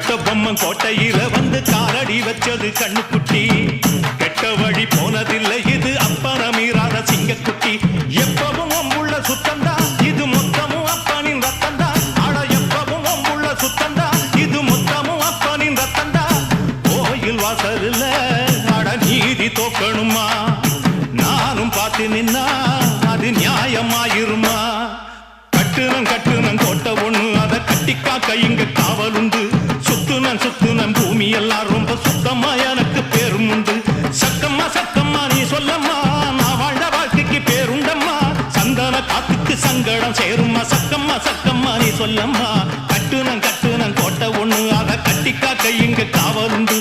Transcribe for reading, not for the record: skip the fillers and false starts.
கட்டபொம்மன் கோட்டையில வந்து காலடி வச்சது கண்ணுக்குட்டி கெட்ட வழி போனதில்லை இது அப்பன மீறாத சிங்கக்குட்டி எப்பவும் ஒம்புள்ள சுத்தந்தா இது மொத்தமும் அப்பனின் ரத்தந்தா ஆட எப்பவும் ஒம்புள்ள சுத்தந்தா இது மொத்தமும் அப்பனின் ரத்தந்தா கோயில் வாசல்ல ஆட நீதி தோக்கணுமா நானும் பார்த்து நின்னா அது நியாயமாயிருமா கட்டுனம் கோட்டை ஒண்ணு அதை கட்டிக்காக்க இங்க காவலுண்டு சுத்துனம் பூமி எல்லாம் ரொம்ப சுத்தமா எனக்கு பேரும் உண்டு சக்கம்மா நீ சொல்லம்மா நான் வாழ்ந்த வாழ்க்கைக்கு பேருண்டம்மா சந்தன காத்துக்கு சங்கடம் சேரும்மா சக்கம்மா நீ சொல்லம்மா கட்டுனம் கோட்டை ஒண்ணு அதை கட்டிக்காக்க இங்க காவலுண்டு